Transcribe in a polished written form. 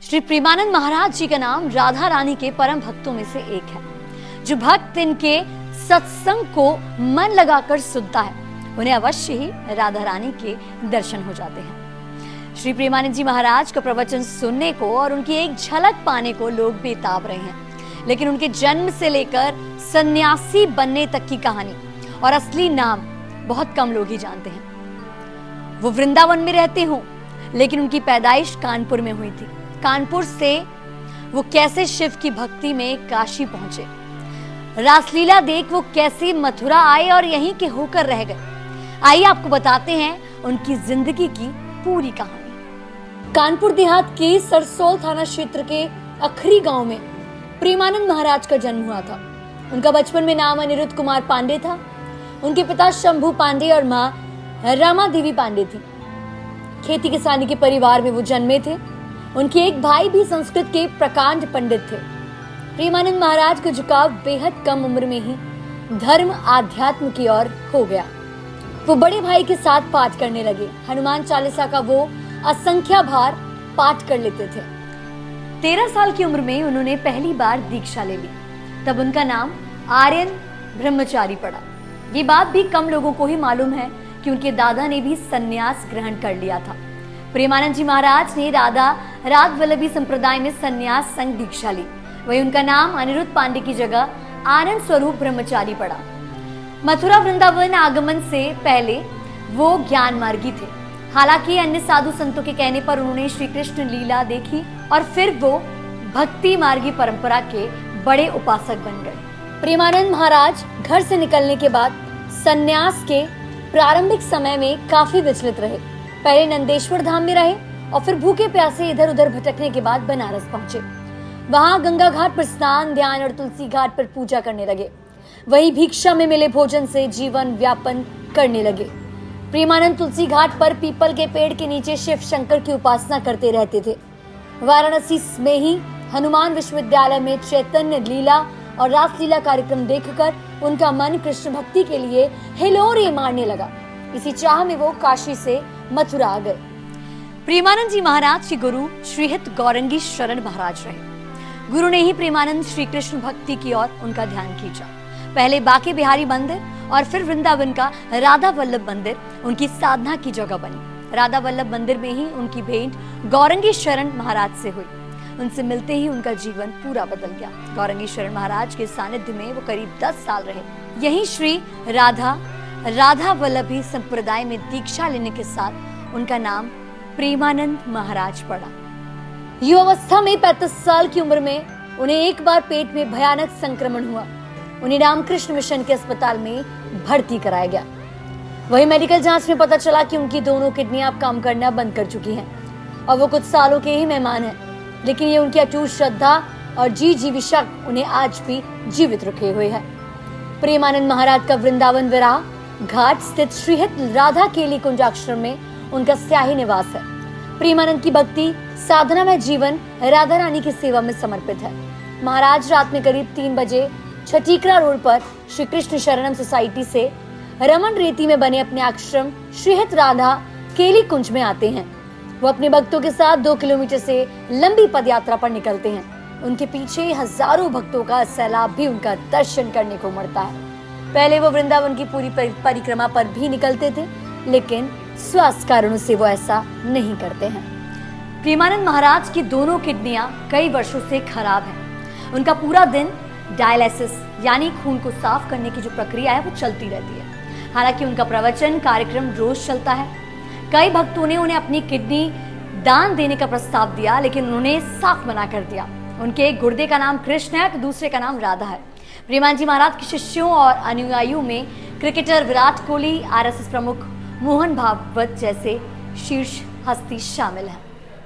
श्री प्रेमानंद महाराज जी का नाम राधा रानी के परम भक्तों में से एक है। जो भक्त इनके सत्संग को मन लगाकर सुनता है उन्हें अवश्य ही राधा रानी के दर्शन हो जाते हैं। श्री प्रेमानंद जी महाराज का प्रवचन सुनने को और उनकी एक झलक पाने को लोग बेताब रहे हैं, लेकिन उनके जन्म से लेकर सन्यासी बनने तक की कहानी और असली नाम बहुत कम लोग ही जानते हैं। वो वृंदावन में रहते हों, लेकिन उनकी पैदाइश कानपुर में हुई थी। कानपुर से वो कैसे शिव की भक्ति में काशी पहुंचे, रासलीला देख वो कैसे मथुरा आए और यहीं के होकर रह गए। आइए आपको बताते हैं उनकी जिंदगी की पूरी कहानी। कानपुर देहात के सरसोल थाना क्षेत्र के अखरी गांव में प्रेमानंद महाराज का जन्म हुआ था। उनका बचपन में नाम अनिरुद्ध कुमार पांडे था। उनके पिता शंभू पांडे और मां रमा देवी पांडे थी। खेती किसानी के परिवार में वो जन्मे थे। उनके एक भाई भी संस्कृत के प्रकांड पंडित थे। प्रेमानंद महाराज का झुकाव बेहद कम उम्र में ही धर्म आध्यात्म की ओर हो गया। वो बड़े भाई के साथ पाठ करने लगे। हनुमान चालीसा का वो असंख्य बार पाठ कर लेते थे। 13 साल की उम्र में उन्होंने पहली बार दीक्षा ले ली। तब उनका नाम आर्यन ब्रह्मचारी पड़ा। ये बात भी कम लोगों को ही मालूम है कि उनके दादा ने भी सन्यास ग्रहण कर लिया था। प्रेमानंद जी महाराज ने राध वल्लभी संप्रदाय में सन्यास संग दीक्षा ली। वही उनका नाम अनिरुद्ध पांडे की जगह आनंद स्वरूप ब्रह्मचारी पड़ा। मथुरा वृंदावन आगमन से पहले वो ज्ञान मार्गी थे। हालांकि अन्य साधु संतों के कहने पर उन्होंने श्री कृष्ण लीला देखी और फिर वो भक्ति मार्गी परंपरा के बड़े उपासक बन गए। प्रेमानंद महाराज घर से निकलने के बाद सन्यास के प्रारंभिक समय में काफी विचलित रहे। पहले नंदेश्वर धाम में रहे और फिर भूखे प्यासे इधर उधर भटकने के बाद बनारस पहुंचे। वहां गंगा घाट पर स्नान, ध्यान और तुलसी घाट पर पूजा करने लगे। वही भिक्षा में मिले भोजन से जीवन व्यापन करने लगे। प्रेमानंद तुलसी घाट पर पीपल के पेड़ के नीचे शिव शंकर की उपासना करते रहते थे। वाराणसी में ही हनुमान विश्वविद्यालय में चैतन्य लीला और रासलीला कार्यक्रम देखकर उनका मन कृष्ण भक्ति के लिए हिलोरे मारने लगा। इसी चाह में वो काशी से मथुरा आ गए। प्रेमानंद जी महाराज के गुरु श्रीहित गौरंगी शरण महाराज रहे। गुरु ने ही प्रेमानंद श्री कृष्ण भक्ति की ओर उनका ध्यान खींचा। पहले बाके बिहारी मंदिर और फिर वृंदावन का राधा वल्लभ मंदिर उनकी साधना की जगह बनी। राधा वल्लभ मंदिर में ही उनकी भेंट गौरंगी शरण महाराज से हुई। उनसे मिलते ही उनका जीवन पूरा बदल गया। गौरंगी शरण महाराज के सानिध्य में वो करीब 10 साल रहे। यही श्री राधा वल्लभी संप्रदाय में दीक्षा लेने के साथ उनका नाम प्रेमानंद महाराज पड़ा। युवावस्था में 35 साल की उम्र में उन्हें एक बार पेट में भयानक संक्रमण हुआ। उन्हें रामकृष्ण मिशन के अस्पताल में भर्ती कराया गया। वही मेडिकल जांच में पता चला कि उनकी दोनों किडनियां अब काम करना बंद कर चुकी हैं और वो कुछ सालों के ही मेहमान हैं। लेकिन ये उनकी अटूट श्रद्धा और जीवी शक्ति उन्हें आज भी जीवित रखे हुए है। प्रेमानंद महाराज का वृंदावन विराह घाट स्थित श्रीहित राधा केली कुंजाश्रम में उनका स्याही निवास है। प्रेमानंद की भक्ति साधना में जीवन राधा रानी की सेवा में समर्पित है। महाराज रात में करीब 3 बजे छठीकरा रोड पर श्री कृष्ण शरणम सोसाइटी से रमन रेती में बने अपने आश्रम श्रीहित राधा केली कुंज में आते हैं। वो अपने भक्तों के साथ 2 किलोमीटर से लंबी पदयात्रा पर निकलते हैं। उनके पीछे हजारों भक्तों का सैलाब भी उनका दर्शन करने को मिलता है। पहले वो वृंदावन की पूरी परिक्रमा पर भी निकलते थे, लेकिन स्वास्थ्य कारणों से वो ऐसा नहीं करते हैं। प्रेमानंद महाराज की दोनों किडनियां कई वर्षों से खराब हैं। उनका पूरा दिन डायलिसिस यानी खून को साफ करने की जो प्रक्रिया है वो चलती रहती है। हालांकि उनका प्रवचन कार्यक्रम रोज चलता है। कई भक्तों ने उन्हें अपनी किडनी दान देने का प्रस्ताव दिया, लेकिन उन्होंने साफ मना कर दिया। उनके एक गुर्दे का नाम कृष्ण है तो दूसरे का नाम राधा है। प्रेमानंद जी महाराज के शिष्यों और अनुयायियों में क्रिकेटर विराट कोहली, RSS प्रमुख मोहन भागवत जैसे शीर्ष हस्ती शामिल हैं।